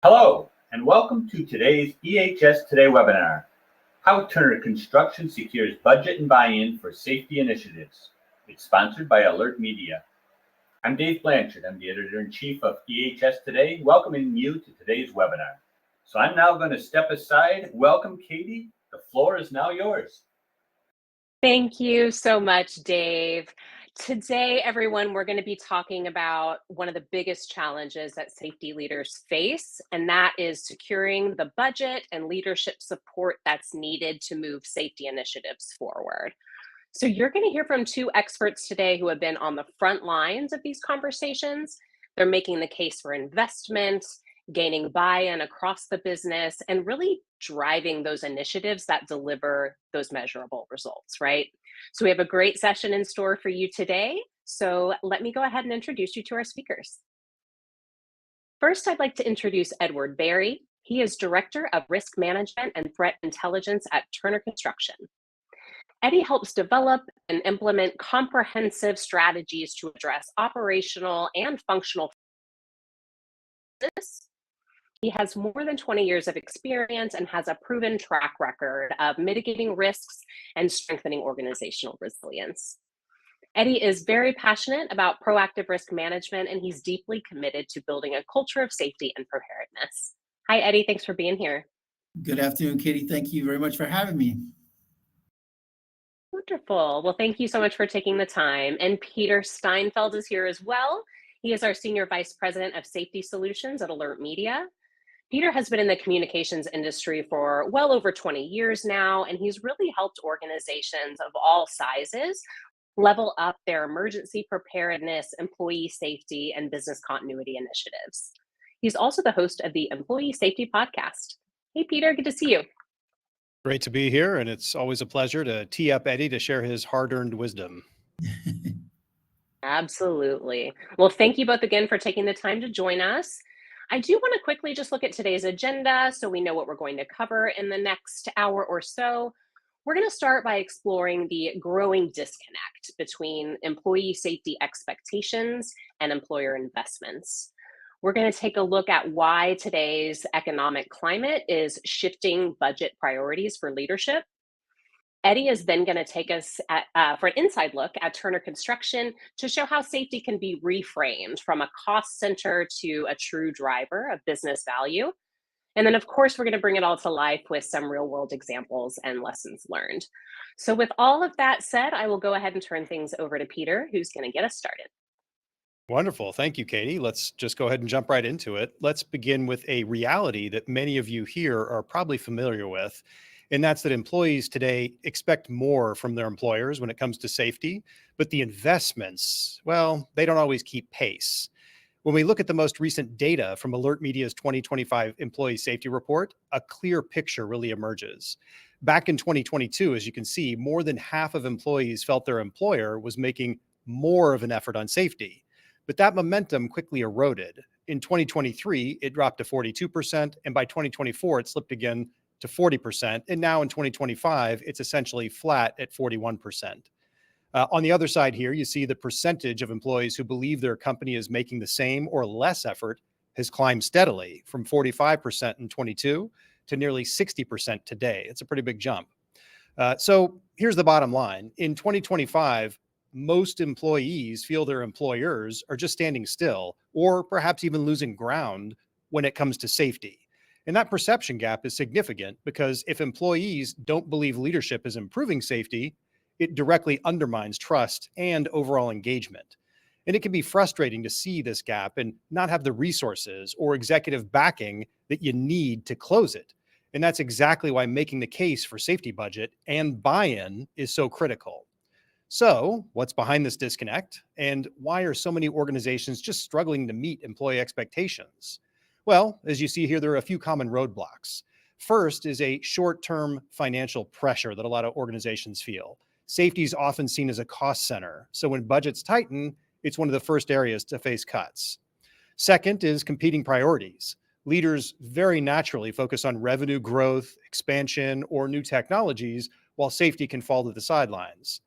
Hello, and welcome to today's EHS Today webinar, How Turner Construction Secures Budget and Buy-in for Safety Initiatives. It's sponsored by AlertMedia. I'm Dave Blanchard. I'm the Editor-in-Chief of EHS Today, welcoming you to today's webinar. So I'm now going to step aside. Welcome, Katie. The floor is now yours. Thank you so much, Dave. Today, everyone, we're going to be talking about one of the biggest challenges that safety leaders face, and that is securing the budget and leadership support that's needed to move safety initiatives forward. So you're going to hear from two experts today who have been on the front lines of these conversations. They're making the case for investment, gaining buy-in across the business, and really driving those initiatives that deliver those measurable results, right? So we have a great session in store for you today. So let me go ahead and introduce you to our speakers. First, I'd like to introduce Edward Berry. He is Director of Risk Management and Threat Intelligence at Turner Construction. Eddie helps develop and implement comprehensive strategies to address operational and functional business. He has more than 20 years of experience and has a proven track record of mitigating risks and strengthening organizational resilience. Eddie is very passionate about proactive risk management, and he's deeply committed to building a culture of safety and preparedness. Hi, Eddie. Thanks for being here. Good afternoon, Katie. Thank you very much for having me. Wonderful. Well, thank you so much for taking the time. And Peter Steinfeld is here as well. He is our Senior Vice President of Safety Solutions at AlertMedia. Peter has been in the communications industry for well over 20 years now, and he's really helped organizations of all sizes level up their emergency preparedness, employee safety, and business continuity initiatives. He's also the host of the Employee Safety Podcast. Hey, Peter, good to see you. Great to be here, and it's always a pleasure to tee up Eddie to share his hard-earned wisdom. Absolutely. Well, thank you both again for taking the time to join us. I do want to quickly just look at today's agenda so we know what we're going to cover in the next hour or so. We're going to start by exploring the growing disconnect between employee safety expectations and employer investments. We're going to take a look at why today's economic climate is shifting budget priorities for leadership. Eddie is then going to take us for an inside look at Turner Construction to show how safety can be reframed from a cost center to a true driver of business value. And then, of course, we're going to bring it all to life with some real world examples and lessons learned. So with all of that said, I will go ahead and turn things over to Peter, who's going to get us started. Wonderful. Thank you, Katie. Let's just go ahead and jump right into it. Let's begin with a reality that many of you here are probably familiar with, and that's that employees today expect more from their employers when it comes to safety, but the investments, well, they don't always keep pace. When we look at the most recent data from AlertMedia's 2025 Employee Safety Report, a clear picture really emerges. Back in 2022, as you can see, more than half of employees felt their employer was making more of an effort on safety. But that momentum quickly eroded. In 2023, it dropped to 42%, and by 2024, it slipped again to 40%, and now in 2025, it's essentially flat at 41%. On the other side here, you see the percentage of employees who believe their company is making the same or less effort has climbed steadily from 45% in 22 to nearly 60% today. It's a pretty big jump. So here's the bottom line. In 2025, most employees feel their employers are just standing still or perhaps even losing ground when it comes to safety. And that perception gap is significant because if employees don't believe leadership is improving safety, it directly undermines trust and overall engagement. And it can be frustrating to see this gap and not have the resources or executive backing that you need to close it. And that's exactly why making the case for safety budget and buy-in is so critical. So what's behind this disconnect, and why are so many organizations just struggling to meet employee expectations? Well, as you see here, there are a few common roadblocks. First is a short-term financial pressure that a lot of organizations feel. Safety is often seen as a cost center, so when budgets tighten, it's one of the first areas to face cuts. Second is competing priorities. Leaders very naturally focus on revenue growth, expansion, or new technologies, while safety can fall to the sidelines.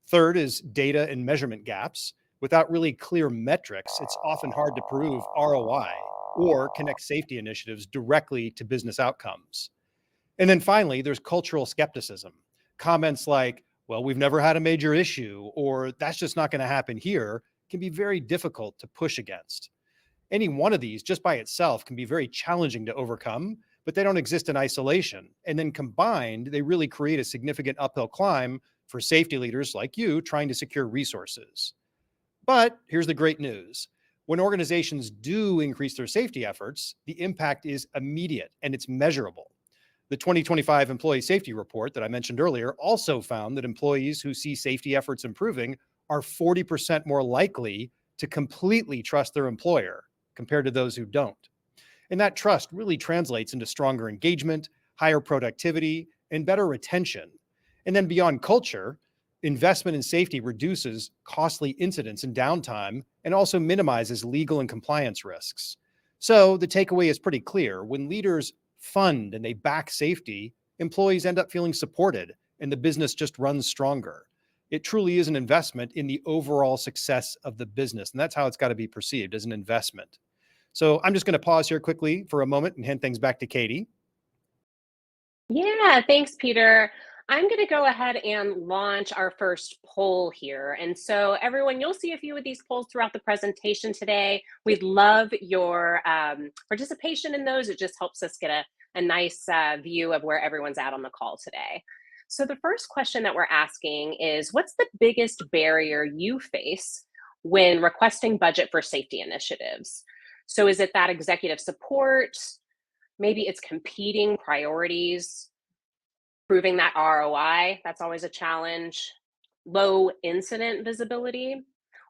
Third is data and measurement gaps. Without really clear metrics, it's often hard to prove ROI. or connect safety initiatives directly to business outcomes. And then finally, there's cultural skepticism. Comments like, well, we've never had a major issue, or that's just not going to happen here, can be very difficult to push against. Any one of these just by itself can be very challenging to overcome, but they don't exist in isolation. And then combined, they really create a significant uphill climb for safety leaders like you trying to secure resources. But here's the great news. When organizations do increase their safety efforts, the impact is immediate and it's measurable. The 2025 Employee Safety Report that I mentioned earlier also found that employees who see safety efforts improving are 40% more likely to completely trust their employer compared to those who don't. And that trust really translates into stronger engagement, higher productivity, and better retention. And then beyond culture, investment in safety reduces costly incidents and downtime and also minimizes legal and compliance risks. So the takeaway is pretty clear. When leaders fund and they back safety, employees end up feeling supported and the business just runs stronger. It truly is an investment in the overall success of the business. And that's how it's got to be perceived, as an investment. So I'm just going to pause here quickly for a moment and hand things back to Katie. Yeah, thanks, Peter. I'm going to go ahead and launch our first poll here. And so everyone, you'll see a few of these polls throughout the presentation today. We'd love your participation in those. It just helps us get a nice view of where everyone's at on the call today. So the first question that we're asking is, what's the biggest barrier you face when requesting budget for safety initiatives? So is it that executive support? Maybe it's competing priorities, proving that ROI, that's always a challenge, low incident visibility,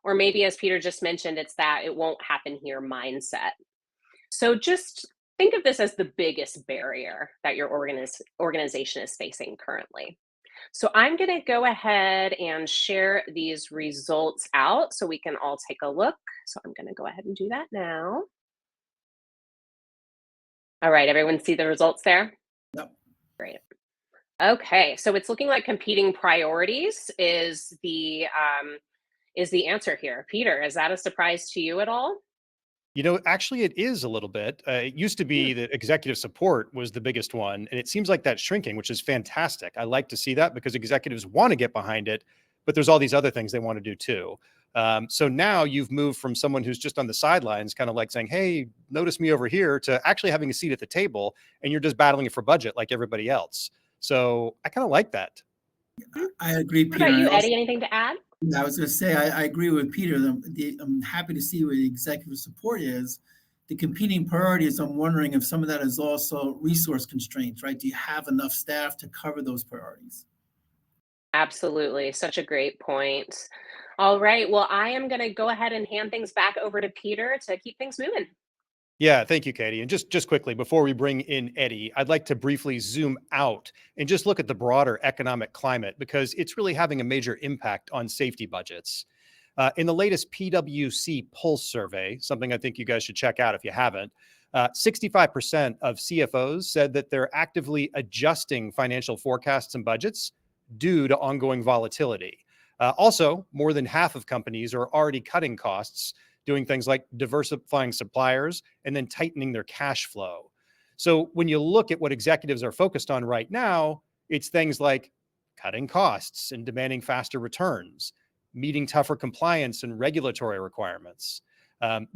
or maybe, as Peter just mentioned, it's that it won't happen here mindset. So just think of this as the biggest barrier that your organization is facing currently. So I'm going to go ahead and share these results out so we can all take a look. So I'm going to go ahead and do that now. All right, everyone see the results there? Yep. Great. Okay, so it's looking like competing priorities is the answer here. Peter, is that a surprise to you at all? You know, actually, it is a little bit. It used to be that executive support was the biggest one, and it seems like that's shrinking, which is fantastic. I like to see that because executives want to get behind it, but there's all these other things they want to do too. So now you've moved from someone who's just on the sidelines, kind of like saying, hey, notice me over here, to actually having a seat at the table, and you're just battling it for budget like everybody else. So I kind of like that. I agree, What Peter. about you, I also- Eddie? Anything to add? Yeah, I was going to say, I agree with Peter. I'm happy to see where the executive support is. The competing priorities, I'm wondering if some of that is also resource constraints, right? Do you have enough staff to cover those priorities? Absolutely. Such a great point. All right. Well, I am going to go ahead and hand things back over to Peter to keep things moving. Yeah, thank you, Katie. And just quickly, before we bring in Eddie, I'd like to briefly zoom out and just look at the broader economic climate, because it's really having a major impact on safety budgets. In the latest PwC Pulse survey, something I think you guys should check out if you haven't, 65% of CFOs said that they're actively adjusting financial forecasts and budgets due to ongoing volatility. Also, more than half of companies are already cutting costs, doing things like diversifying suppliers and then tightening their cash flow. So when you look at what executives are focused on right now, it's things like cutting costs and demanding faster returns, meeting tougher compliance and regulatory requirements,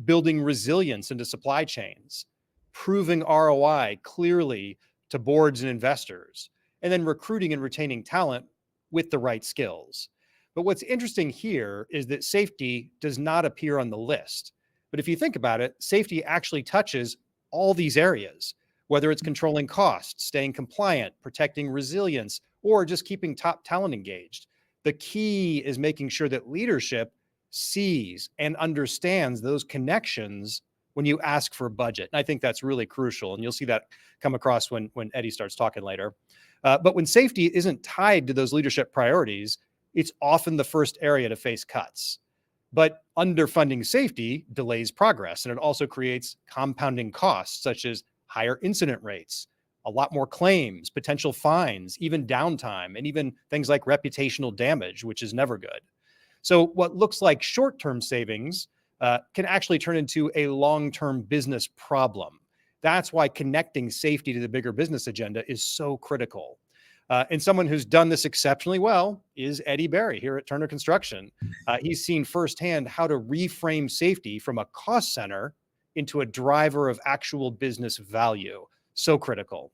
building resilience into supply chains, proving ROI clearly to boards and investors, and then recruiting and retaining talent with the right skills. But what's interesting here is that safety does not appear on the list. But if you think about it, safety actually touches all these areas, whether it's controlling costs, staying compliant, protecting resilience, or just keeping top talent engaged. The key is making sure that leadership sees and understands those connections when you ask for budget. And I think that's really crucial. And you'll see that come across when Eddie starts talking later. But when safety isn't tied to those leadership priorities, it's often the first area to face cuts. But underfunding safety delays progress, and it also creates compounding costs, such as higher incident rates, a lot more claims, potential fines, even downtime, and even things like reputational damage, which is never good. So what looks like short-term savings can actually turn into a long-term business problem. That's why connecting safety to the bigger business agenda is so critical. And someone who's done this exceptionally well is Eddie Berry here at Turner Construction. He's seen firsthand how to reframe safety from a cost center into a driver of actual business value. So critical.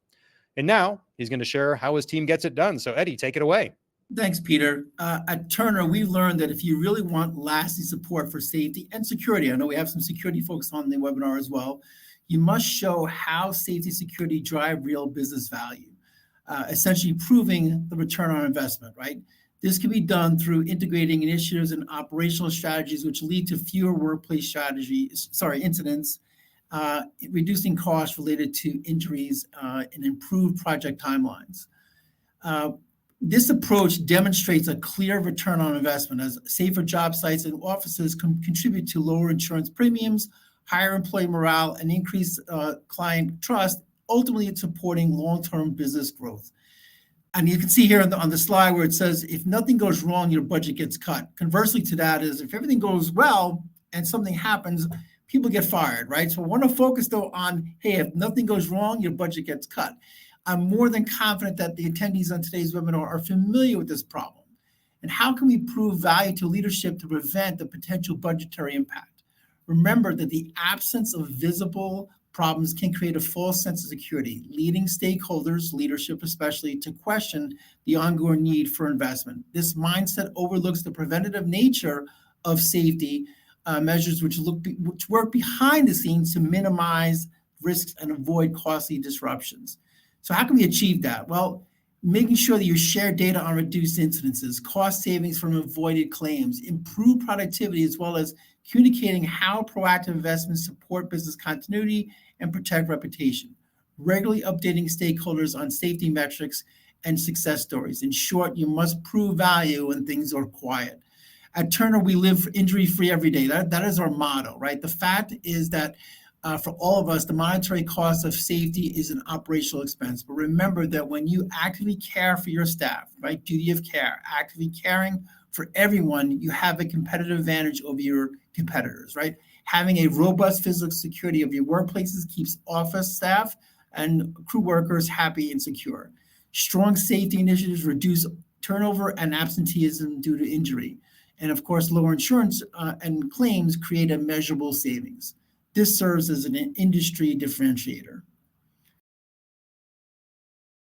And now he's going to share how his team gets it done. So Eddie, take it away. Thanks, Peter. At Turner, we learned that if you really want lasting support for safety and security, I know we have some security folks on the webinar as well, you must show how safety and security drive real business value, essentially proving the return on investment, right? This can be done through integrating initiatives and operational strategies which lead to fewer workplace incidents, reducing costs related to injuries, and improved project timelines. This approach demonstrates a clear return on investment as safer job sites and offices contribute to lower insurance premiums, higher employee morale, and increased client trust, ultimately supporting long-term business growth. And you can see here on the slide where it says, if nothing goes wrong, your budget gets cut. Conversely to that is if everything goes well and something happens, people get fired, right? So I want to focus though on, hey, if nothing goes wrong, your budget gets cut. I'm more than confident that the attendees on today's webinar are familiar with this problem. And how can we prove value to leadership to prevent the potential budgetary impact? Remember that the absence of visible problems can create a false sense of security, leading stakeholders, leadership especially, to question the ongoing need for investment. This mindset overlooks the preventative nature of safety measures which work behind the scenes to minimize risks and avoid costly disruptions. So how can we achieve that? Well, making sure that you share data on reduced incidences, cost savings from avoided claims, improve productivity, as well as communicating how proactive investments support business continuity and protect reputation. Regularly updating stakeholders on safety metrics and success stories. In short, you must prove value when things are quiet. At Turner, we live injury-free every day. That is our motto, right? The fact is that for all of us, the monetary cost of safety is an operational expense. But remember that when you actively care for your staff, right, duty of care, actively caring for everyone, you have a competitive advantage over your competitors, right? Having a robust physical security of your workplaces keeps office staff and crew workers happy and secure. Strong safety initiatives reduce turnover and absenteeism due to injury. And of course, lower insurance and claims create a measurable savings. This serves as an industry differentiator.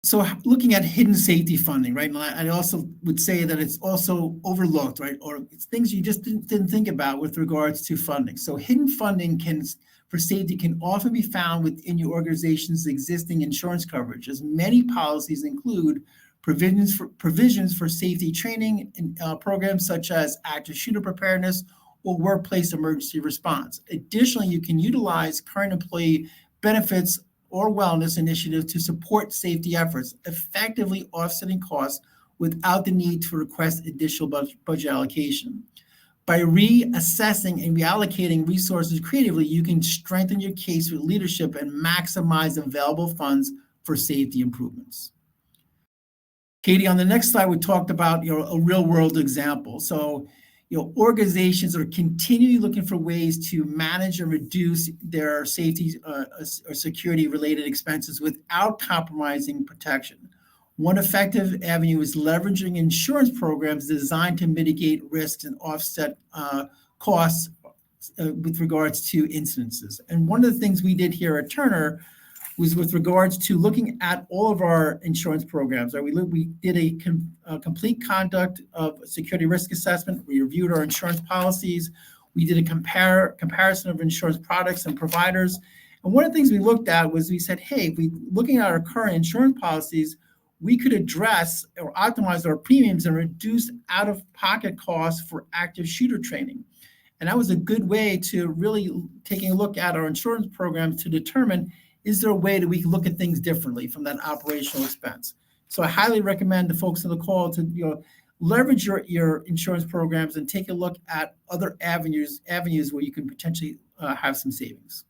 So looking at hidden safety funding, right? And I also would say that it's also overlooked, right? Or it's things you just didn't think about with regards to funding. So hidden funding for safety can often be found within your organization's existing insurance coverage, as many policies include provisions for safety training and programs such as active shooter preparedness or workplace emergency response. Additionally, you can utilize current employee benefits or wellness initiatives to support safety efforts, effectively offsetting costs without the need to request additional budget allocation. By reassessing and reallocating resources creatively, you can strengthen your case with leadership and maximize available funds for safety improvements. Katie, on the next slide, we talked about a real-world example. So, organizations are continually looking for ways to manage and reduce their safety or security-related expenses without compromising protection. One effective avenue is leveraging insurance programs designed to mitigate risks and offset costs with regards to incidences. And one of the things we did here at Turner was with regards to looking at all of our insurance programs. We did a complete conduct of security risk assessment. We reviewed our insurance policies. We did a comparison of insurance products and providers. And one of the things we looked at was we said, hey, if we looking at our current insurance policies, we could address or optimize our premiums and reduce out-of-pocket costs for active shooter training. And that was a good way to really taking a look at our insurance programs to determine, is there a way that we can look at things differently from that operational expense? So I highly recommend the folks on the call to leverage your insurance programs and take a look at other avenues where you can potentially have some savings.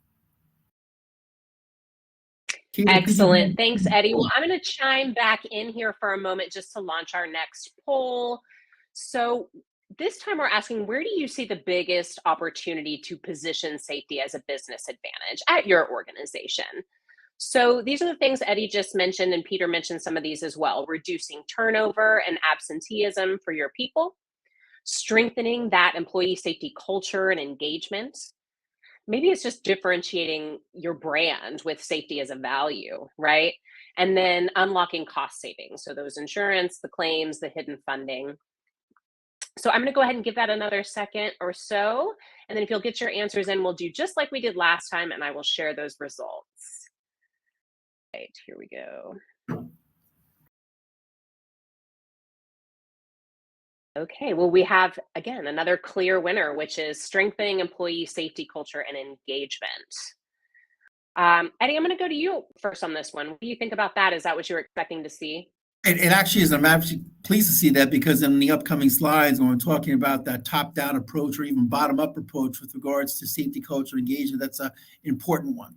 Excellent. Thanks, Eddie. Well, I'm going to chime back in here for a moment just to launch our next poll. So this time we're asking, where do you see the biggest opportunity to position safety as a business advantage at your organization? So these are the things Eddie just mentioned, and Peter mentioned some of these as well. Reducing turnover and absenteeism for your people, strengthening that employee safety culture and engagement. Maybe it's just differentiating your brand with safety as a value, right? And then unlocking cost savings. So those insurance, the claims, the hidden funding. So I'm going to go ahead and give that another second or so. And then if you'll get your answers in, we'll do just like we did last time, and I will share those results. Right, here we go. Okay, well, we have, again, another clear winner, which is strengthening employee safety culture and engagement. Eddie, I'm going to go to you first on this one. What do you think about that? Is that what you were expecting to see? It actually is. I'm actually pleased to see that, because in the upcoming slides, when we're talking about that top-down approach or even bottom-up approach with regards to safety culture engagement, that's an important one.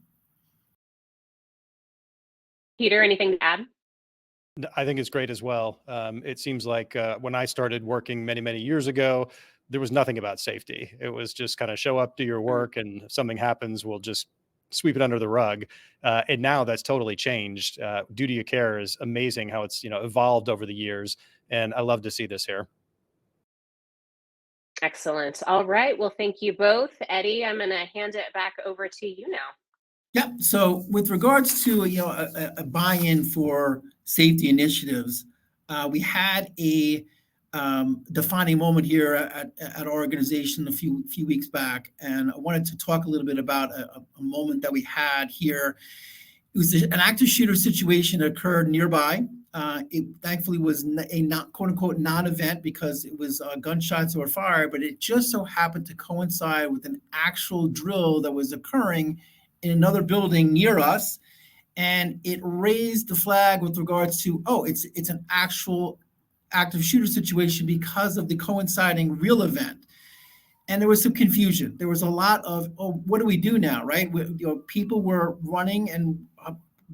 Peter, anything to add? I think it's great as well. It seems like when I started working many, many years ago, there was nothing about safety. It was just kind of show up, do your work, and if something happens, we'll just sweep it under the rug. And now that's totally changed. Duty of care is amazing how it's evolved over the years, and I love to see this here. Excellent. All right. Well, thank you both. Eddie, I'm going to hand it back over to you now. Yeah. So with regards to a buy-in for safety initiatives, we had a defining moment here at our organization a few weeks back, and I wanted to talk a little bit about a moment that we had here. It was an active shooter situation that occurred nearby. It thankfully was a not quote unquote non-event because it was gunshots or fire, but it just so happened to coincide with an actual drill that was occurring in another building near us, and it raised the flag with regards to, it's an actual active shooter situation because of the coinciding real event. And there was some confusion. There was a lot of, what do we do now, right? People were running and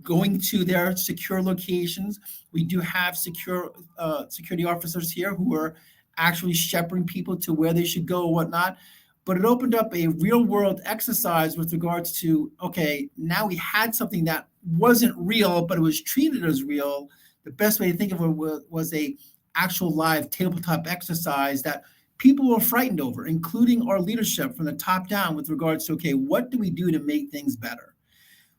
going to their secure locations. We do have security officers here who are actually shepherding people to where they should go and whatnot. But it opened up a real world exercise with regards to, okay, now we had something that wasn't real, but it was treated as real. The best way to think of it was a actual live tabletop exercise that people were frightened over, including our leadership from the top down with regards to, okay, what do we do to make things better?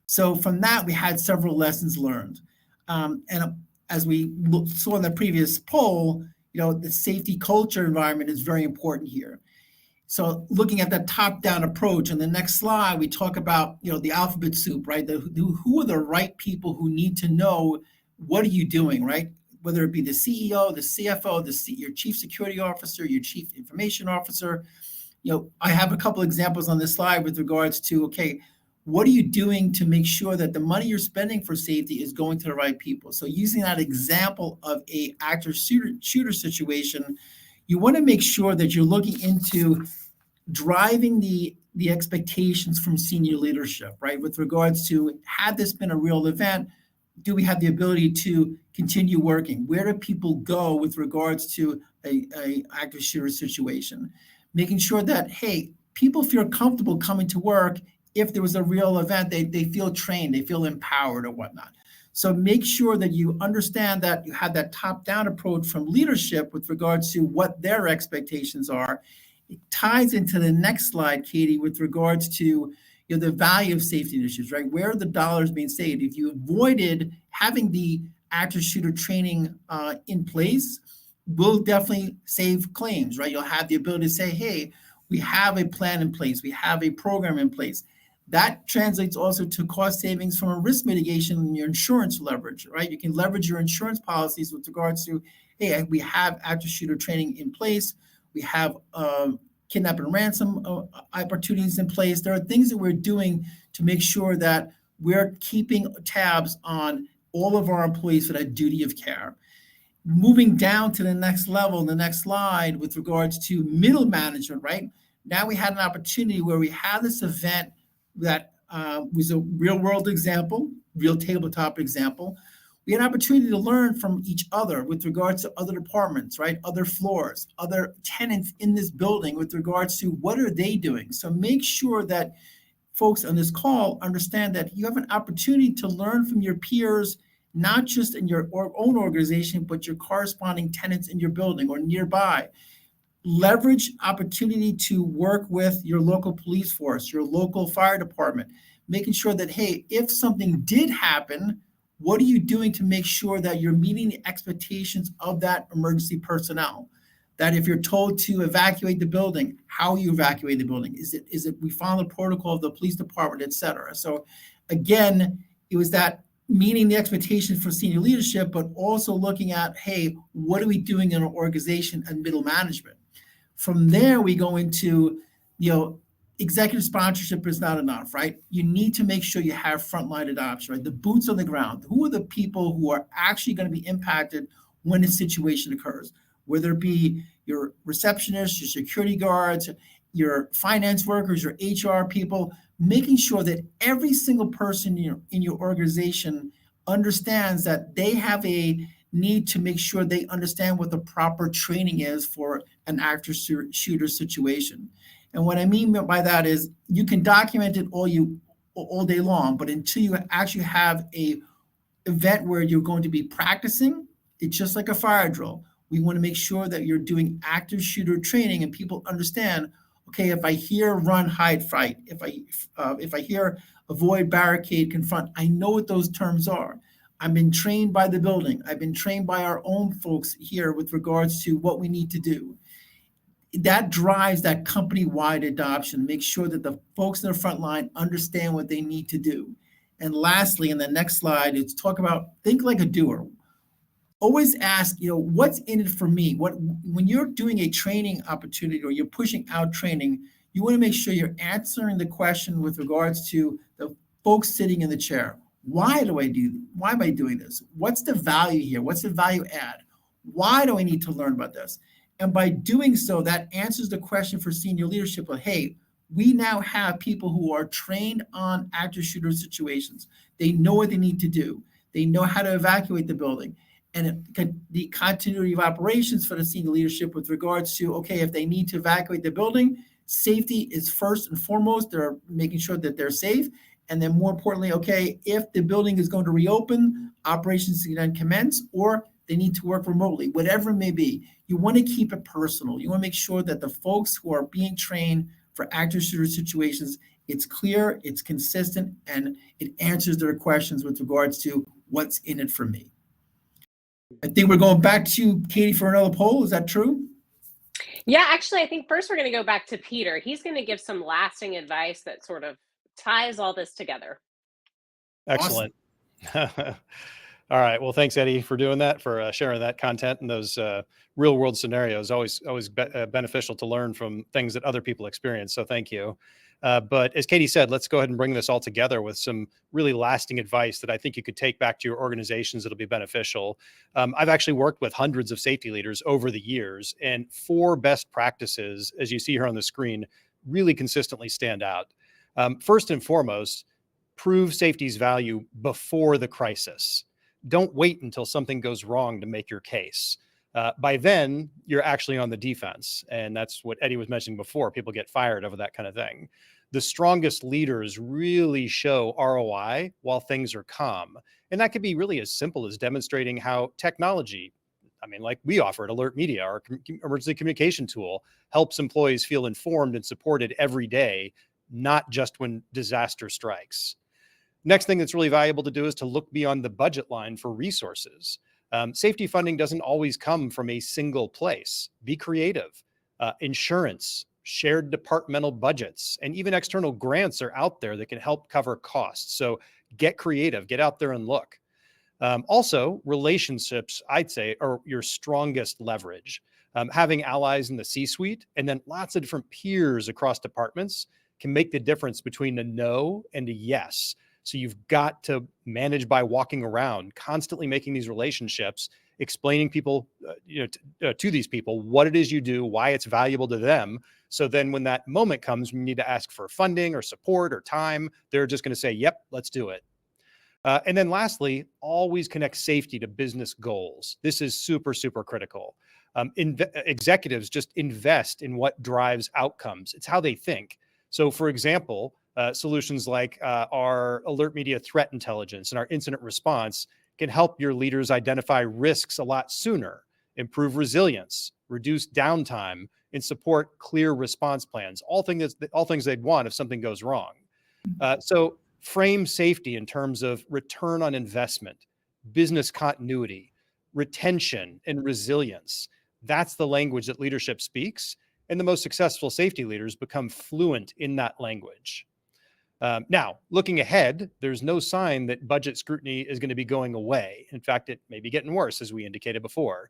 So from that, we had several lessons learned. And as we saw in the previous poll, the safety culture environment is very important here. So looking at that top-down approach, on the next slide, we talk about, the alphabet soup, right? Who are the right people who need to know what are you doing, right? Whether it be the CEO, the CFO, your chief security officer, your chief information officer. I have a couple examples on this slide with regards to, okay, what are you doing to make sure that the money you're spending for safety is going to the right people? So using that example of a active shooter situation, you want to make sure that you're looking into driving the expectations from senior leadership, right? With regards to, had this been a real event, do we have the ability to continue working? Where do people go with regards to a active shooter situation? Making sure that, hey, people feel comfortable coming to work. If there was a real event, they feel trained, they feel empowered or whatnot. So make sure that you understand that you have that top-down approach from leadership with regards to what their expectations are. It ties into the next slide, Katie, with regards to the value of safety initiatives, right? Where are the dollars being saved? If you avoided having the active shooter training in place, will definitely save claims, right? You'll have the ability to say, hey, we have a plan in place, we have a program in place. That translates also to cost savings from a risk mitigation and your insurance leverage, right? You can leverage your insurance policies with regards to, hey, we have active shooter training in place. We have kidnap and ransom opportunities in place. There are things that we're doing to make sure that we're keeping tabs on all of our employees for that duty of care. Moving down to the next level, the next slide, with regards to middle management, right? Now we had an opportunity where we had this event that was a real world example, real tabletop example, We had an opportunity to learn from each other with regards to other departments, right? Other floors, other tenants in this building with regards to what are they doing. So make sure that folks on this call understand that you have an opportunity to learn from your peers, not just in your own organization, but your corresponding tenants in your building or nearby. Leverage opportunity to work with your local police force, your local fire department, making sure that, hey, if something did happen, what are you doing to make sure that you're meeting the expectations of that emergency personnel? That if you're told to evacuate the building, how you evacuate the building? Is it we follow the protocol of the police department, et cetera? So again, it was that meeting the expectations for senior leadership, but also looking at, hey, what are we doing in our organization and middle management? From there, we go into, executive sponsorship is not enough, right? You need to make sure you have frontline adoption, right? The boots on the ground. Who are the people who are actually going to be impacted when a situation occurs? Whether it be your receptionists, your security guards, your finance workers, your HR people, making sure that every single person in your organization understands that they have a need to make sure they understand what the proper training is for an active shooter situation. And what I mean by that is you can document it all day long, but until you actually have a event where you're going to be practicing, it's just like a fire drill. We want to make sure that you're doing active shooter training and people understand, okay, if I hear run, hide, fight, if I hear avoid, barricade, confront, I know what those terms are. I've been trained by the building. I've been trained by our own folks here with regards to what we need to do. That drives that company-wide adoption. Make sure that the folks in the front line understand what they need to do. And lastly, in the next slide, it's talk about think like a doer. Always ask, what's in it for me? When you're doing a training opportunity or you're pushing out training, you want to make sure you're answering the question with regards to the folks sitting in the chair. Why am I doing this? What's the value here? What's the value add? Why do I need to learn about this? And by doing so, that answers the question for senior leadership of, hey, we now have people who are trained on active shooter situations. They know what they need to do. They know how to evacuate the building. And the continuity of operations for the senior leadership with regards to, okay, if they need to evacuate the building, safety is first and foremost. They're making sure that they're safe. And then more importantly, okay, if the building is going to reopen, operations can then commence, or they need to work remotely, whatever it may be. You want to keep it personal. You want to make sure that the folks who are being trained for active shooter situations, it's clear, it's consistent, and it answers their questions with regards to what's in it for me. I think we're going back to Katie for another poll. Is that true? Yeah, actually, I think first we're going to go back to Peter. He's going to give some lasting advice that sort of ties all this together. Excellent. Awesome. All right. Well, thanks, Eddie, for doing that, for sharing that content and those real world scenarios. Always beneficial to learn from things that other people experience. So thank you. But as Katie said, let's go ahead and bring this all together with some really lasting advice that I think you could take back to your organizations that'll be beneficial. I've actually worked with hundreds of safety leaders over the years, and 4 best practices, as you see here on the screen, really consistently stand out. First and foremost, prove safety's value before the crisis. Don't wait until something goes wrong to make your case. By then, you're actually on the defense. And that's what Eddie was mentioning before. People get fired over that kind of thing. The strongest leaders really show ROI while things are calm. And that could be really as simple as demonstrating how technology, like we offer at AlertMedia, our emergency communication tool, helps employees feel informed and supported every day, not just when disaster strikes. Next thing that's really valuable to do is to look beyond the budget line for resources. Safety funding doesn't always come from a single place. Be creative. Insurance, shared departmental budgets, and even external grants are out there that can help cover costs. So get creative, get out there and look. Also, relationships, I'd say, are your strongest leverage. Having allies in the C-suite and then lots of different peers across departments can make the difference between a no and a yes. So you've got to manage by walking around, constantly making these relationships, explaining people, to these people what it is you do, why it's valuable to them. So then when that moment comes, when you need to ask for funding or support or time, they're just going to say, yep, let's do it. And then lastly, always connect safety to business goals. This is super, super critical. Executives just invest in what drives outcomes. It's how they think. So for example, solutions like our AlertMedia threat intelligence and our incident response can help your leaders identify risks a lot sooner, improve resilience, reduce downtime, and support clear response plans. All things they'd want if something goes wrong. So frame safety in terms of return on investment, business continuity, retention, and resilience. That's the language that leadership speaks, and the most successful safety leaders become fluent in that language. Now, looking ahead, there's no sign that budget scrutiny is going to be going away. In fact, it may be getting worse, as we indicated before.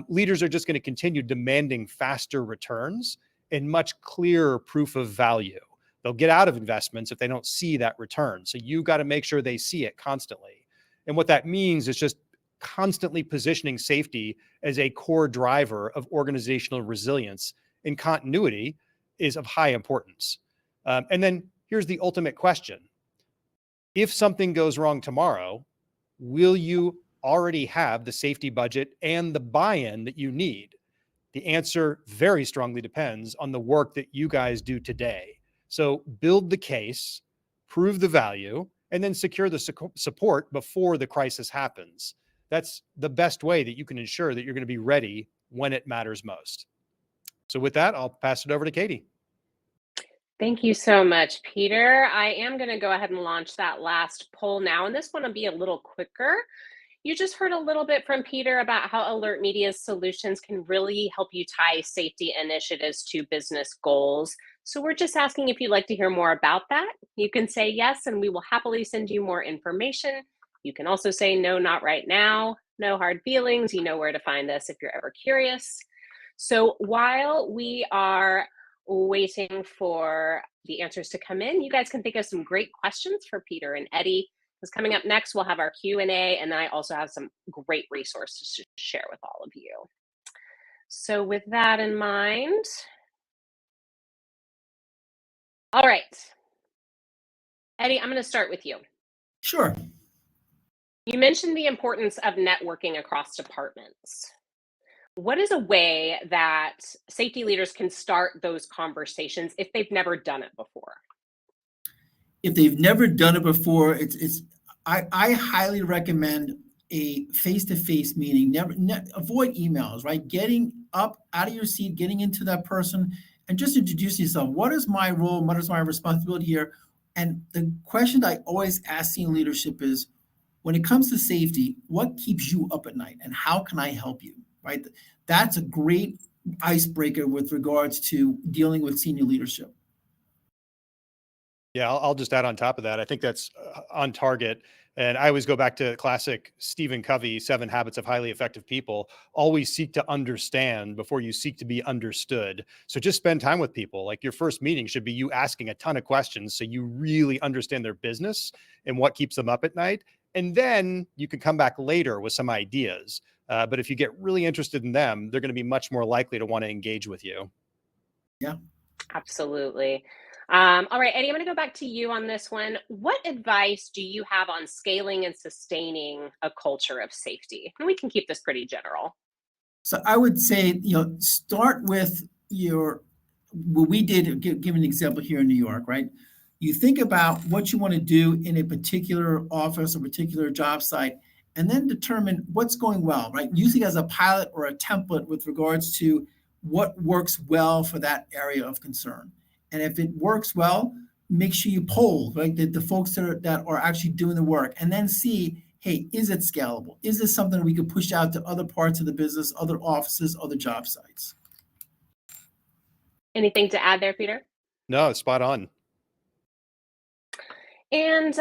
Leaders are just going to continue demanding faster returns and much clearer proof of value. They'll get out of investments if they don't see that return. So you got to make sure they see it constantly. And what that means is just constantly positioning safety as a core driver of organizational resilience, and continuity is of high importance. And then here's the ultimate question. If something goes wrong tomorrow, will you already have the safety budget and the buy-in that you need? The answer very strongly depends on the work that you guys do today. So build the case, prove the value, and then secure the support before the crisis happens. That's the best way that you can ensure that you're going to be ready when it matters most. So with that, I'll pass it over to Katie. Thank you so much, Peter. I am going to go ahead and launch that last poll now, and this one will be a little quicker. You just heard a little bit from Peter about how AlertMedia's solutions can really help you tie safety initiatives to business goals. So we're just asking if you'd like to hear more about that. You can say yes, and we will happily send you more information. You can also say no, not right now. No hard feelings. You know where to find us if you're ever curious. So while we are waiting for the answers to come in, you guys can think of some great questions for Peter and Eddie. Because coming up next, we'll have our Q&A, and then I also have some great resources to share with all of you. So with that in mind, all right. Eddie, I'm going to start with you. Sure. You mentioned the importance of networking across departments. What is a way that safety leaders can start those conversations if they've never done it before? If they've never done it before, I highly recommend a face-to-face meeting. Avoid emails, right? Getting up out of your seat, getting into that person, and just introduce yourself. What is my role? What is my responsibility here? And the question I always ask senior leadership is, when it comes to safety, what keeps you up at night, and how can I help you? Right? That's a great icebreaker with regards to dealing with senior leadership. Yeah, I'll just add on top of that. I think that's on target. And I always go back to classic Stephen Covey, 7 Habits of Highly Effective People. Always seek to understand before you seek to be understood. So just spend time with people. Like your first meeting should be you asking a ton of questions so you really understand their business and what keeps them up at night. And then you can come back later with some ideas. But if you get really interested in them, they're going to be much more likely to want to engage with you. Yeah. Absolutely. All right, Eddie, I'm going to go back to you on this one. What advice do you have on scaling and sustaining a culture of safety? And we can keep this pretty general. So I would say, start with what we did, give an example here in New York, right? You think about what you want to do in a particular office or particular job site, and then determine what's going well, right? Using it as a pilot or a template with regards to what works well for that area of concern. And if it works well, make sure you poll, right, the folks that are actually doing the work, and then see, hey, is it scalable? Is this something we could push out to other parts of the business, other offices, other job sites? Anything to add there, Peter? No, spot on. And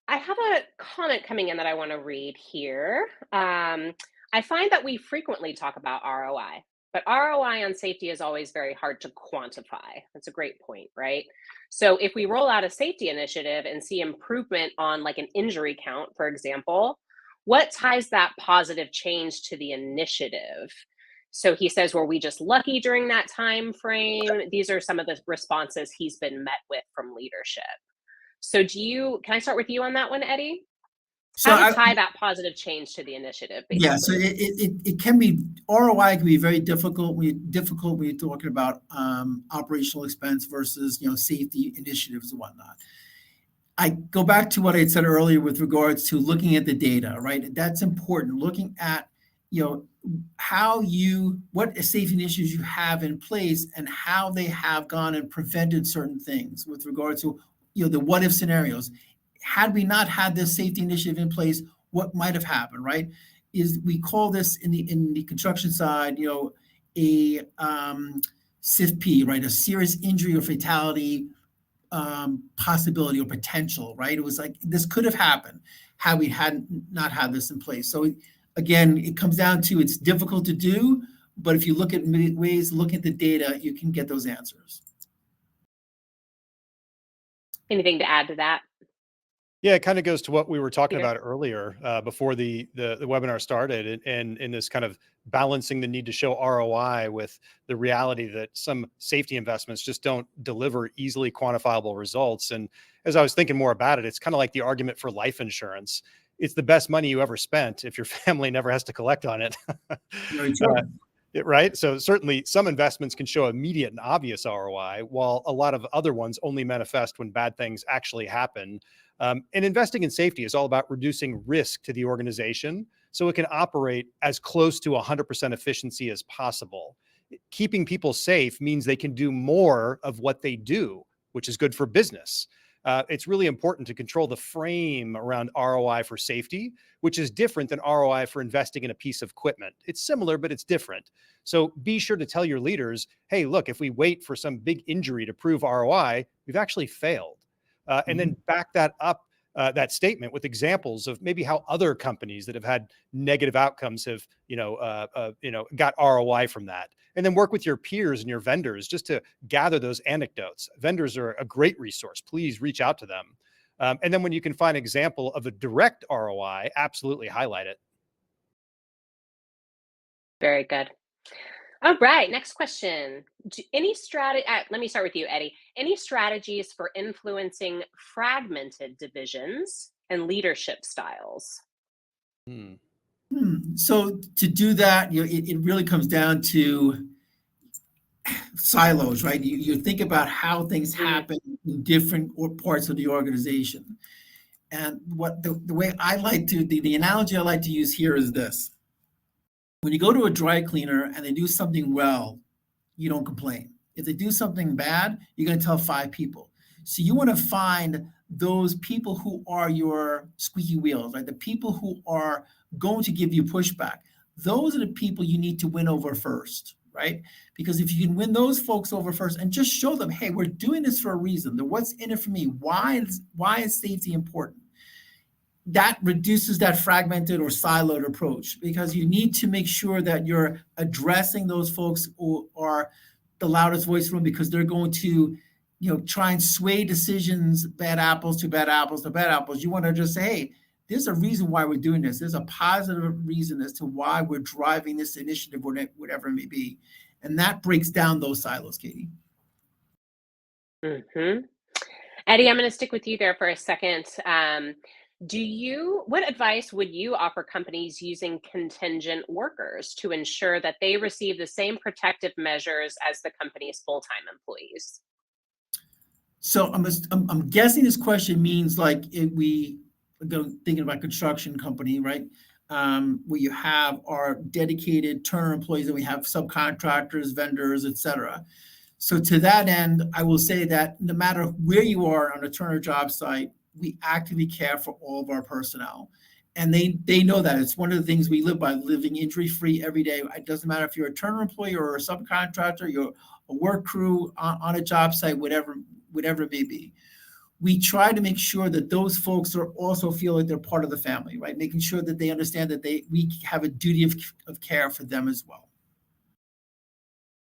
I have a comment coming in that I want to read here. I find that we frequently talk about ROI, but ROI on safety is always very hard to quantify. That's a great point, right? So if we roll out a safety initiative and see improvement on like an injury count, for example, what ties that positive change to the initiative? So he says, were we just lucky during that time frame? These are some of the responses he's been met with from leadership. So can I start with you on that one, Eddie? So How to tie that positive change to the initiative, yeah, so basically. it can be, ROI can be very difficult when you're talking about operational expense versus safety initiatives and whatnot. I go back to what I had said earlier with regards to looking at the data, right? That's important. Looking at what safety initiatives you have in place and how they have gone and prevented certain things with regard to the what if scenarios. Had we not had this safety initiative in place, what might have happened, right? Is we call this in the construction side, a SIFP, right? A serious injury or fatality possibility or potential, right? It was like this could have happened had we not had this in place. So again, it comes down to it's difficult to do, but if you look at ways, look at the data, you can get those answers. Anything to add to that? Yeah, it kind of goes to what we were talking Peter? about earlier before the webinar started, and in this kind of balancing the need to show ROI with the reality that some safety investments just don't deliver easily quantifiable results. And as I was thinking more about it, it's kind of like the argument for life insurance. It's the best money you ever spent if your family never has to collect on it. Very true. Right. So certainly some investments can show immediate and obvious ROI, while a lot of other ones only manifest when bad things actually happen. And investing in safety is all about reducing risk to the organization so it can operate as close to 100% efficiency as possible. Keeping people safe means they can do more of what they do, which is good for business. It's really important to control the frame around ROI for safety, which is different than ROI for investing in a piece of equipment. It's similar, but it's different. So be sure to tell your leaders, hey, look, if we wait for some big injury to prove ROI, we've actually failed. And then back that up, that statement with examples of maybe how other companies that have had negative outcomes have, got ROI from that. And then work with your peers and your vendors just to gather those anecdotes. Vendors are a great resource. Please reach out to them. And then when you can find an example of a direct ROI, absolutely highlight it. Very good. All right, next question. Any strategy? Let me start with you, Eddie. Any strategies for influencing fragmented divisions and leadership styles? So to do that, it really comes down to silos, right? You think about how things happen in different parts of the organization. And what the way I like to, the analogy I like to use here is this. When you go to a dry cleaner and they do something well, you don't complain. If they do something bad, you're going to tell 5 people. So you want to find those people who are your squeaky wheels, right? The people who are going to give you pushback. Those are the people you need to win over first, right? Because if you can win those folks over first and just show them, hey, we're doing this for a reason. What's in it for me? Why is safety important? That reduces that fragmented or siloed approach, because you need to make sure that you're addressing those folks who are the loudest voice in the room, because they're going to try and sway decisions, bad apples to bad apples to bad apples. You want to just say, hey, there's a reason why we're doing this. There's a positive reason as to why we're driving this initiative, whatever it may be. And that breaks down those silos, Katie. Eddie, I'm going to stick with you there for a second. What advice would you offer companies using contingent workers to ensure that they receive the same protective measures as the company's full-time employees? So I'm guessing this question means like if we go thinking about construction company, right? Where you have our dedicated Turner employees and we have subcontractors, vendors, et cetera. So to that end, I will say that no matter where you are on a Turner job site, we actively care for all of our personnel. And they know that. It's one of the things we live by, living injury-free every day. It doesn't matter if you're a Turner employee or a subcontractor, you're a work crew on a job site, whatever it may be. We try to make sure that those folks are also feel like they're part of the family, right? Making sure that they understand that we have a duty of care for them as well.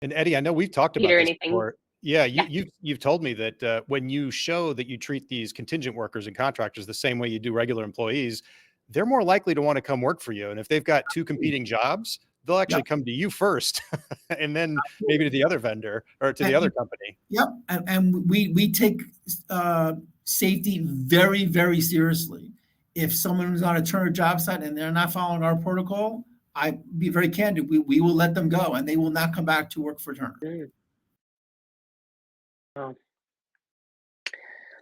And Eddie, I know we've talked about Peter, this anything? before. Yeah, you've told me that when you show that you treat these contingent workers and contractors the same way you do regular employees, they're more likely to want to come work for you. And if they've got 2 competing jobs, they'll actually Yep. come to you first and then maybe to the other vendor or to the other company. Yep, and we take safety very, very seriously. If someone is on a Turner job site and they're not following our protocol, I be very candid. We will let them go, and they will not come back to work for Turner. Oh.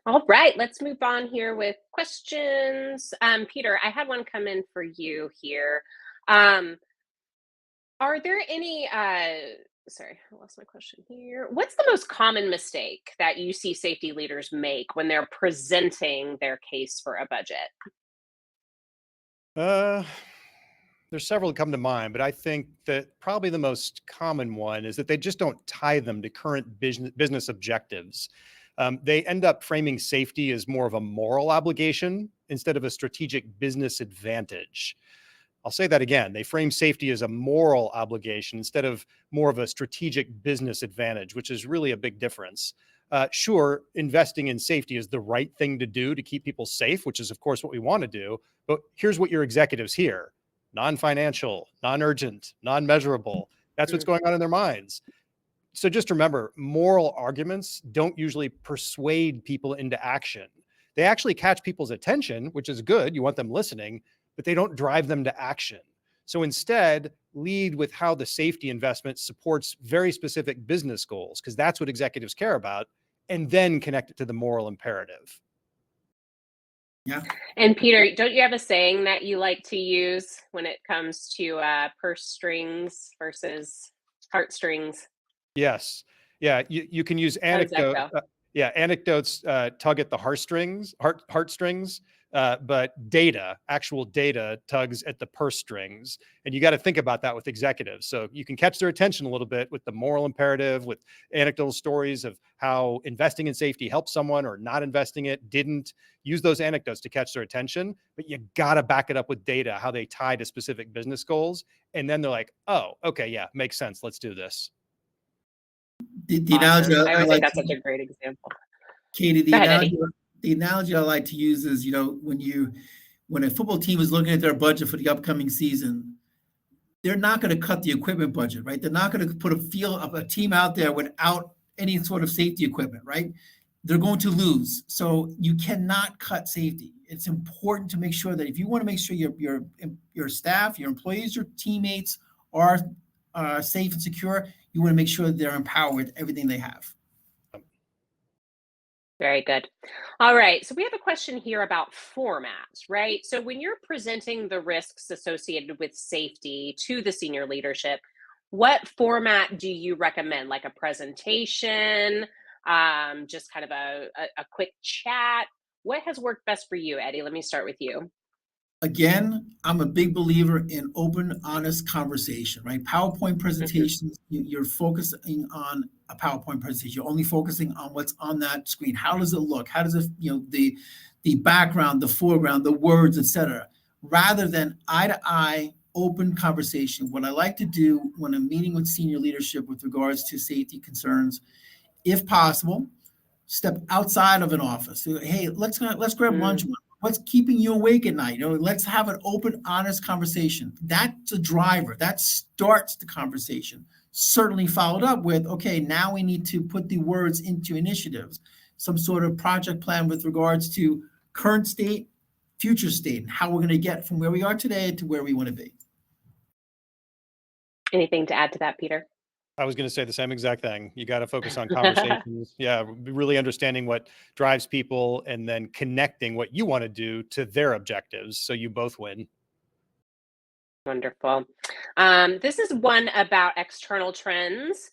All right, let's move on here with questions. Peter, I had one come in for you here. Are there any, sorry, I lost my question here. What's the most common mistake that you see safety leaders make when they're presenting their case for a budget? There's several that come to mind, but I think that probably the most common one is that they just don't tie them to current business objectives. They end up framing safety as more of a moral obligation instead of a strategic business advantage. I'll say that again. They frame safety as a moral obligation instead of more of a strategic business advantage, which is really a big difference. Sure, investing in safety is the right thing to do to keep people safe, which is, of course, what we want to do. But here's what your executives hear: non-financial, non-urgent, non-measurable. That's what's going on in their minds. So just remember, moral arguments don't usually persuade people into action. They actually catch people's attention, which is good. You want them listening, but they don't drive them to action. So instead, lead with how the safety investment supports very specific business goals, because that's what executives care about, and then connect it to the moral imperative. Yeah. And Peter, don't you have a saying that you like to use when it comes to purse strings versus heartstrings? Yes. Yeah. You can use How does that anecdote. go? Anecdotes tug at the heartstrings, but actual data tugs at the purse strings. And you got to think about that with executives. So you can catch their attention a little bit with the moral imperative, with anecdotal stories of how investing in safety helped someone or not investing it didn't. Use those anecdotes to catch their attention, but you got to back it up with data, how they tie to specific business goals. And then they're like, oh, okay, yeah, makes sense. Let's do this. The analogy Awesome. I I always think like that's to, such a great example. Katie, Go ahead, Eddie. the analogy I like to use is, when a football team is looking at their budget for the upcoming season, they're not going to cut the equipment budget, right? They're not going to put a team out there without any sort of safety equipment, right? They're going to lose. So you cannot cut safety. It's important to make sure that if you want to make sure your staff, your employees, your teammates are safe and secure, you want to make sure that they're empowered with everything they have. Very good. All right. So we have a question here about formats, right? So when you're presenting the risks associated with safety to the senior leadership, what format do you recommend? Like a presentation, just kind of a quick chat? What has worked best for you, Eddie? Let me start with you. Again, I'm a big believer in open, honest conversation, right? PowerPoint presentations, you're focusing on a PowerPoint presentation. You're only focusing on what's on that screen. How does it look? How does it, the background, the foreground, the words, etc. Rather than eye-to-eye open conversation. What I like to do when I'm meeting with senior leadership with regards to safety concerns, if possible, step outside of an office. Hey, let's grab lunch. What's keeping you awake at night? Let's have an open, honest conversation. That's a driver. That starts the conversation. Certainly followed up with, okay, now we need to put the words into initiatives, some sort of project plan with regards to current state, future state, and how we're going to get from where we are today to where we want to be. Anything to add to that, Peter? I was going to say the same exact thing. You got to focus on conversations. Yeah, really understanding what drives people and then connecting what you want to do to their objectives so you both win. Wonderful. This is one about external trends.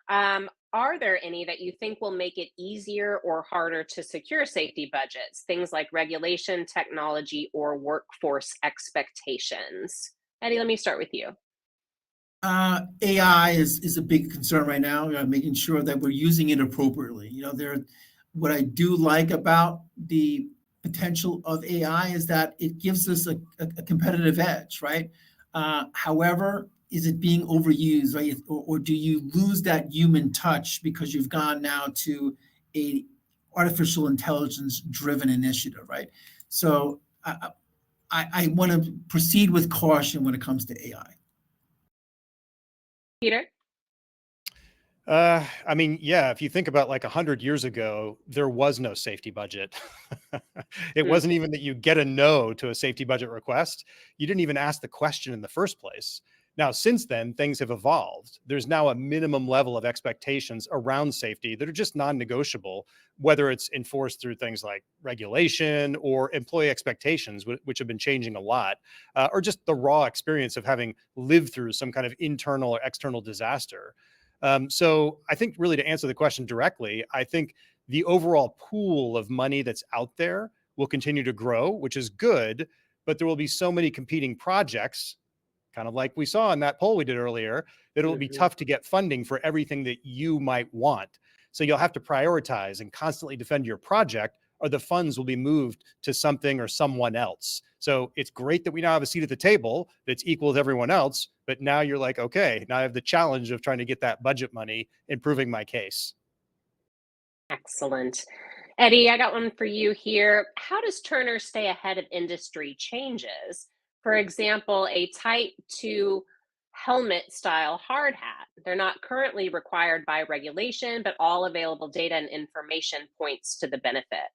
Are there any that you think will make it easier or harder to secure safety budgets? Things like regulation, technology, or workforce expectations? Eddie, let me start with you. AI is a big concern right now, making sure that we're using it appropriately. What I do like about the potential of AI is that it gives us a competitive edge, right? However, is it being overused, right? Or do you lose that human touch because you've gone now to a artificial intelligence driven initiative, right? So I want to proceed with caution when it comes to AI. Peter? I mean, yeah, if you think about like 100 years ago, there was no safety budget. It Mm, wasn't even that you get a no to a safety budget request. You didn't even ask the question in the first place. Now, since then, things have evolved. There's now a minimum level of expectations around safety that are just non-negotiable, whether it's enforced through things like regulation or employee expectations, which have been changing a lot, or just the raw experience of having lived through some kind of internal or external disaster. So I think really to answer the question directly, I think the overall pool of money that's out there will continue to grow, which is good, but there will be so many competing projects, kind of like we saw in that poll we did earlier, that it'll be mhm. tough to get funding for everything that you might want. So you'll have to prioritize and constantly defend your project, or the funds will be moved to something or someone else. So it's great that we now have a seat at the table that's equal with everyone else, but now you're like, okay, now I have the challenge of trying to get that budget money, improving my case. Excellent. Eddie, I got one for you here. How does Turner stay ahead of industry changes? For example, a Type 2 helmet style hard hat. They're not currently required by regulation, but all available data and information points to the benefit.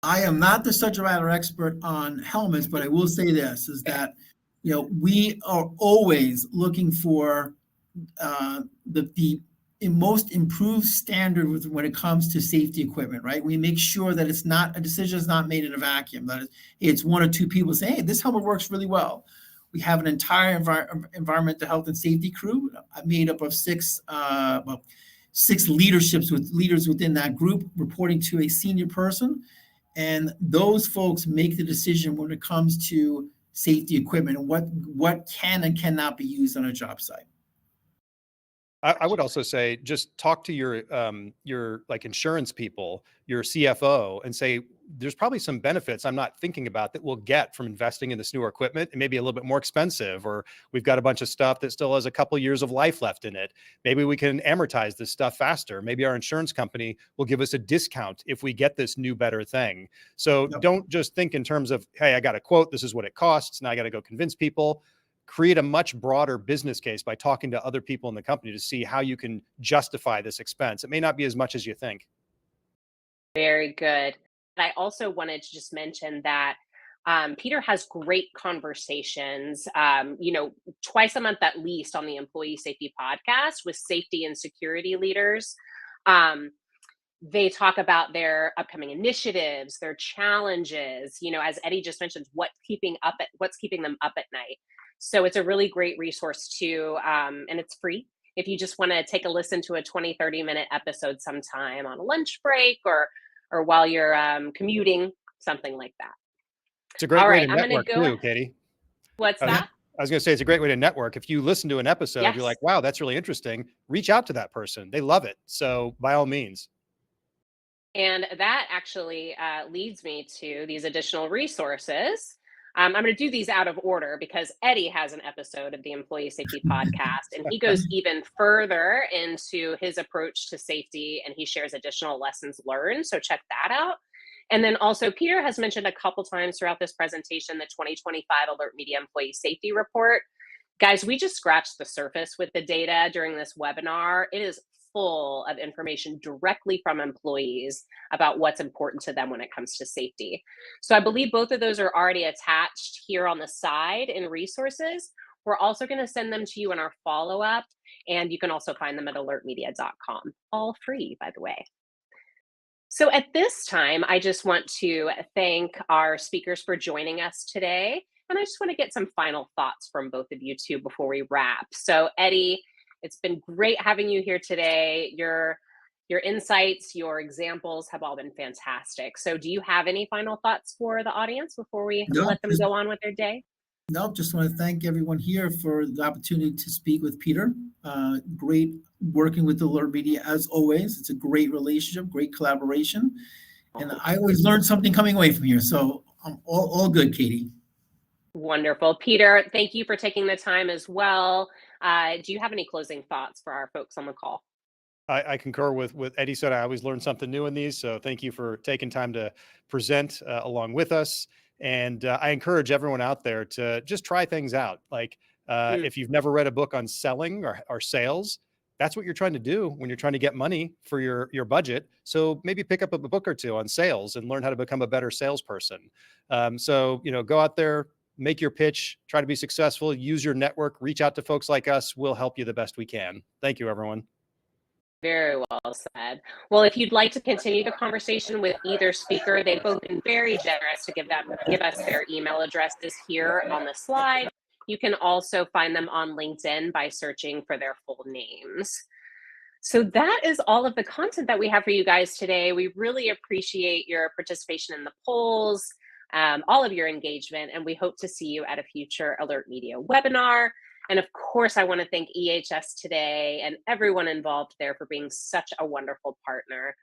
I am not the subject matter expert on helmets, but I will say this is that, we are always looking for the most improved standard when it comes to safety equipment, right? We make sure that a decision is not made in a vacuum, that it's one or two people saying, hey, this helmet works really well. We have an entire environmental health and safety crew made up of six leaders within that group reporting to a senior person. And those folks make the decision when it comes to safety equipment and what can and cannot be used on a job site. I would also say just talk to your like insurance people, your CFO, and say there's probably some benefits I'm not thinking about that we'll get from investing in this newer equipment. It may be a little bit more expensive, or we've got a bunch of stuff that still has a couple years of life left in it. Maybe we can amortize this stuff faster. Maybe our insurance company will give us a discount if we get this new better thing. So Yep. don't just think in terms of, hey, I got a quote, this is what it costs, now I got to go convince people. Create a much broader business case by talking to other people in the company to see how you can justify this expense. It may not be as much as you think. Very good. I also wanted to just mention that Peter has great conversations, twice a month at least on the Employee Safety Podcast with safety and security leaders. Um, they talk about their upcoming initiatives, their challenges, as Eddie just mentioned, what's keeping them up at night. So it's a really great resource too, and it's free. If you just want to take a listen to a 20-30 minute episode sometime on a lunch break or while you're commuting, something like that. It's a great All way right, to I'm going to network go. too, Katie. What's I was, that? I was going to say it's a great way to network. If you listen to an episode, you're Yes. like, wow, that's really interesting. Reach out to that person. They love it. So by all means. And that actually leads me to these additional resources. I'm going to do these out of order because Eddie has an episode of the Employee Safety Podcast, and he goes even further into his approach to safety and he shares additional lessons learned. So check that out. And then also, Peter has mentioned a couple times throughout this presentation the 2025 AlertMedia Employee Safety Report. Guys, we just scratched the surface with the data during this webinar. It is full of information directly from employees about what's important to them when it comes to safety. So I believe both of those are already attached here on the side in resources. We're also going to send them to you in our follow-up, and you can also find them at alertmedia.com. All free, by the way. So at this time, I just want to thank our speakers for joining us today. And I just want to get some final thoughts from both of you too before we wrap. So Eddie, it's been great having you here today. Your insights, your examples have all been fantastic. So do you have any final thoughts for the audience before we No, let them go on with their day? No, just want to thank everyone here for the opportunity to speak with Peter. Great working with AlertMedia as always. It's a great relationship, great collaboration. And I always learn something coming away from here. So I'm all good, Katie. Wonderful. Peter, thank you for taking the time as well. Do you have any closing thoughts for our folks on the call? I concur with Eddie said. I always learn something new in these. So thank you for taking time to present along with us. And I encourage everyone out there to just try things out. Like If you've never read a book on selling or sales, that's what you're trying to do when you're trying to get money for your budget. So maybe pick up a book or two on sales and learn how to become a better salesperson. So, go out there, make your pitch, try to be successful, use your network, reach out to folks like us. We'll help you the best we can. Thank you, everyone. Very well said. Well, if you'd like to continue the conversation with either speaker, they've both been very generous to give us their email addresses here on the slide. You can also find them on LinkedIn by searching for their full names. So that is all of the content that we have for you guys today. We really appreciate your participation in the polls, all of your engagement, and we hope to see you at a future Alert Media webinar. And of course, I want to thank EHS Today and everyone involved there for being such a wonderful partner.